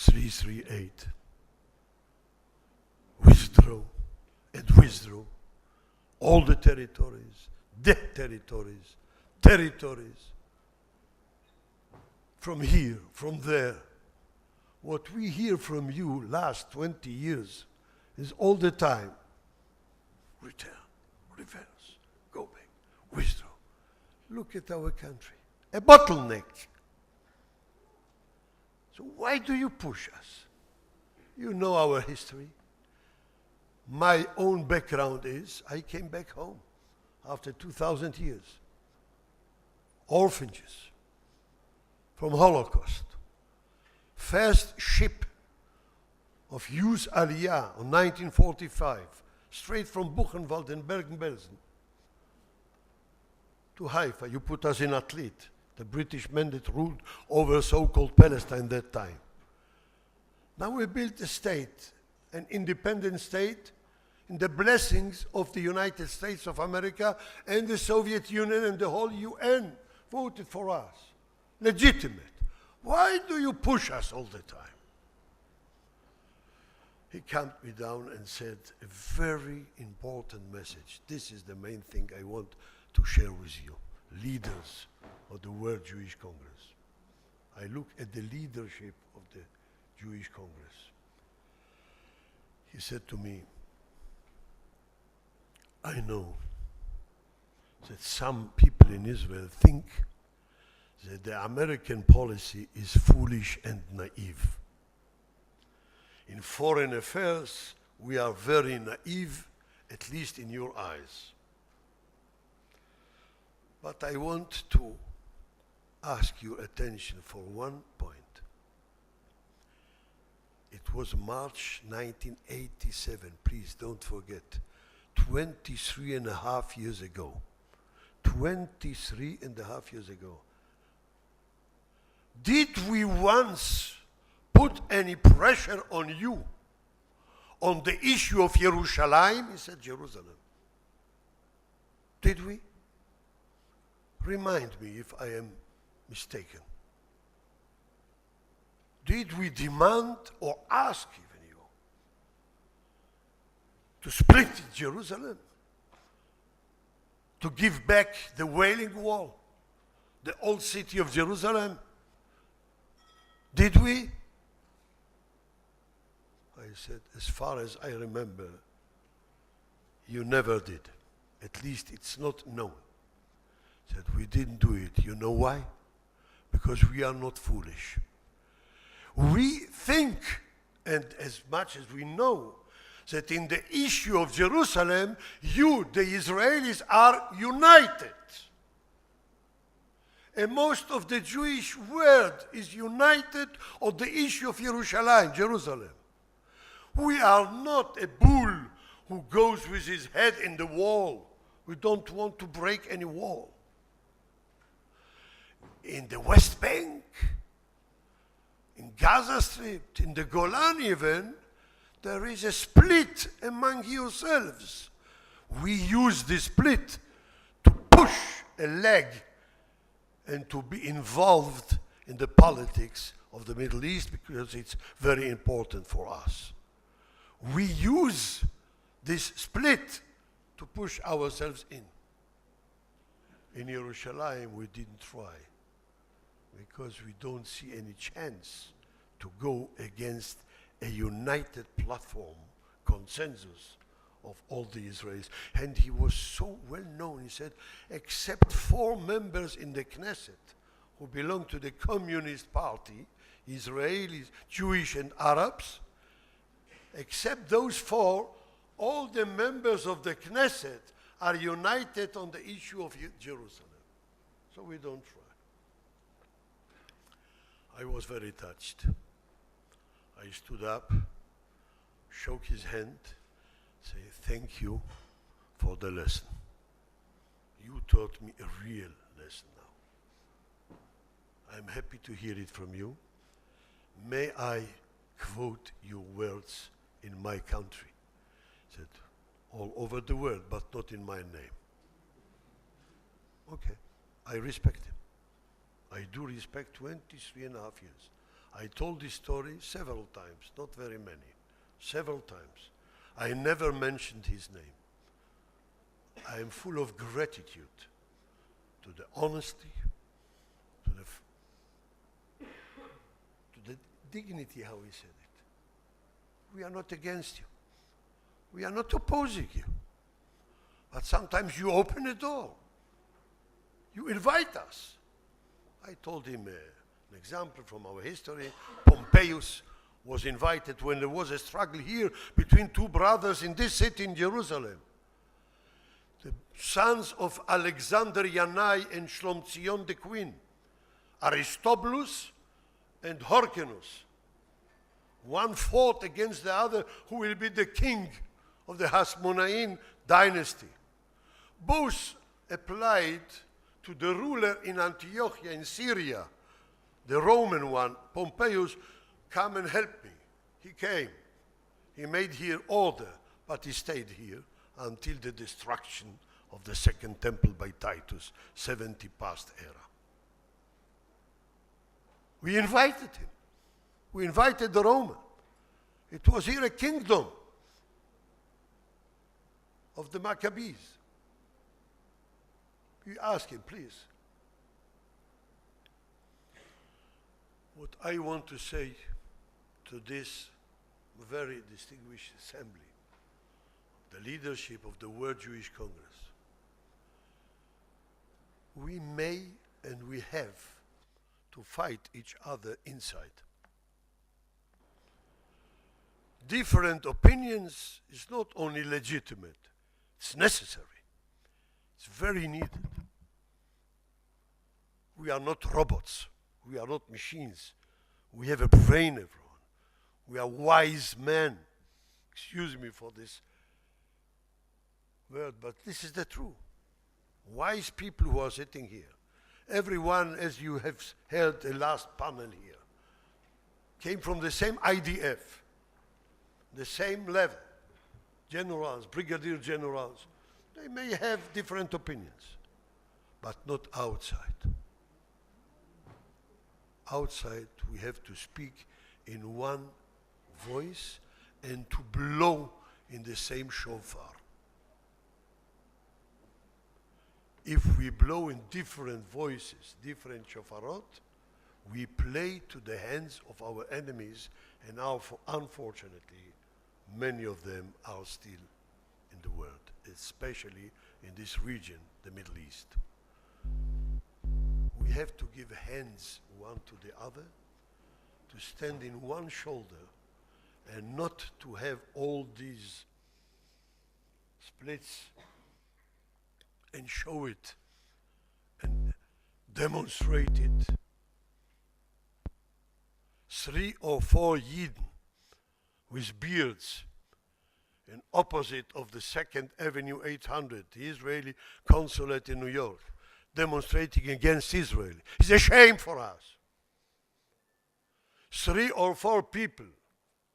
338 withdrew and withdrew all the territories, territories, from here, from there. What we hear from you last 20 years is all the time, return, reverse, go back, withdraw. Look at our country, a bottleneck. So why do you push us? You know our history. My own background is, I came back home after 2,000 years. Orphanages from Holocaust. First ship of youth Aliyah in 1945, straight from Buchenwald and Bergen-Belsen to Haifa. You put us in athlete, the British men that ruled over so-called Palestine that time. Now we built a state, an independent state, in the blessings of the United States of America and the Soviet Union and the whole UN voted for us. Legitimate. Why do you push us all the time? He calmed me down and said a very important message. This is the main thing I want to share with you, leaders of the World Jewish Congress. I look at the leadership of the Jewish Congress. He said to me, I know that some people in Israel think that the American policy is foolish and naive. In foreign affairs, we are very naive, at least in your eyes. But I want to ask your attention for one point. It was March 1987, please don't forget, 23 and a half years ago. 23 and a half years ago. Did we once put any pressure on you on the issue of Jerusalem? He said Jerusalem. Did we? Remind me if I am mistaken. Did we demand or ask even you to split Jerusalem? To give back the Wailing Wall, the old city of Jerusalem? Did we? I said, as far as I remember, you never did. At least it's not known. I said, we didn't do it. You know why? Because we are not foolish. We think, and as much as we know, that in the issue of Jerusalem, you, the Israelis, are united. And most of the Jewish world is united on the issue of Jerusalem. We are not a bull who goes with his head in the wall. We don't want to break any wall. In the West Bank, in Gaza Strip, in the Golan even, there is a split among yourselves. We use this split to push a leg and to be involved in the politics of the Middle East because it's very important for us. We use this split to push ourselves in. In Jerusalem, we didn't try because we don't see any chance to go against a united platform, consensus of all the Israelis. And he was so well known, he said, except 4 members in the Knesset who belong to the Communist Party, Israelis, Jewish and Arabs, except those 4, all the members of the Knesset are united on the issue of Jerusalem. So we don't try. I was very touched. I stood up, shook his hand, say, thank you for the lesson. You taught me a real lesson now. I'm happy to hear it from you. May I quote your words in my country? He said, all over the world, but not in my name. Okay, I respect him. I do respect 23 and a half years. I told this story several times, not very many, several times. I never mentioned his name. I am full of gratitude to the honesty, to the dignity how he said it. We are not against you. We are not opposing you. But sometimes you open a door. You invite us. I told him an example from our history. Pompeius was invited when there was a struggle here between two brothers in this city in Jerusalem. The sons of Alexander Yanai and Shlomzion the queen, Aristobulus and Hyrcanus. One fought against the other who will be the king of the Hasmonaim dynasty. Both applied to the ruler in Antiochia in Syria, the Roman one, Pompeius, come and help me. He came. He made here order, but he stayed here until the destruction of the second temple by Titus, 70 past era. We invited him. We invited the Roman. It was here a kingdom of the Maccabees. We ask him, please. What I want to say to this very distinguished assembly, the leadership of the World Jewish Congress, we may and we have to fight each other inside. Different opinions is not only legitimate, it's necessary. It's very needed. We are not robots. We are not machines. We have a brain, everyone. We are wise men. Excuse me for this word, but this is the truth. Wise people who are sitting here. Everyone, as you have heard the last panel here, came from the same IDF, the same level. Generals, brigadier generals. They may have different opinions, but not outside. Outside, we have to speak in one voice and to blow in the same shofar. If we blow in different voices, different shofarot, we play to the hands of our enemies, and now, unfortunately, many of them are still in the world, especially in this region, the Middle East. We have to give hands one to the other, to stand in one shoulder, and not to have all these splits and show it and demonstrate it. 3 or 4 Yidden with beards in opposite of the 2nd Avenue 800, the Israeli consulate in New York, demonstrating against Israel. It's a shame for us. 3 or 4 people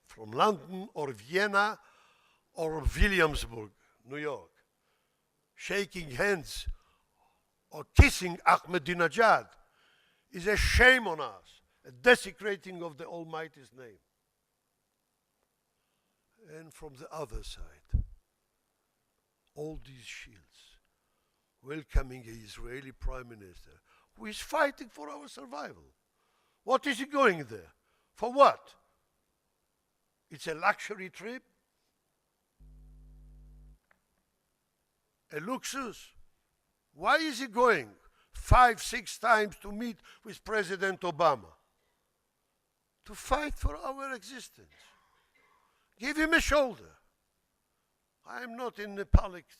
from London or Vienna or Williamsburg, New York, shaking hands or kissing Ahmadinejad is a shame on us, a desecrating of the Almighty's name. And from the other side, all these shields welcoming an Israeli prime minister who is fighting for our survival. What is he going there? For what? It's a luxury trip? A luxus? Why is he going 5, 6 times to meet with President Obama? To fight for our existence. Give him a shoulder. I am not in the politics.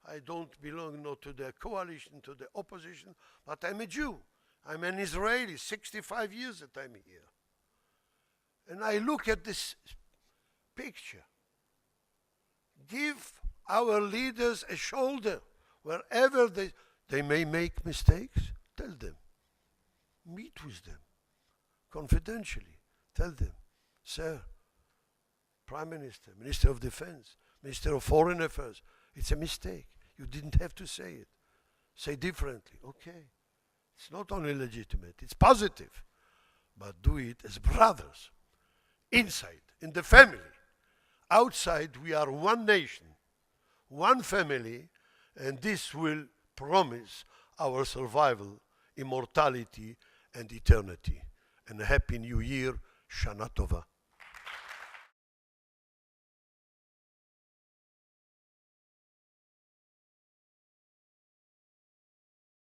I don't belong not to the coalition, to the opposition, but I'm a Jew. I'm an Israeli, 65 years that I'm here. And I look at this picture. Give our leaders a shoulder. Wherever they may make mistakes, tell them. Meet with them. Confidentially. Tell them, sir, Prime Minister, Minister of Defense, Minister of Foreign Affairs, it's a mistake. You didn't have to say it. Say differently. Okay. It's not only legitimate, it's positive. but do it as brothers. Inside, in the family. Outside, we are one nation, one family, and this will promise our survival, immortality, and eternity. And a happy new year, Shana Tova.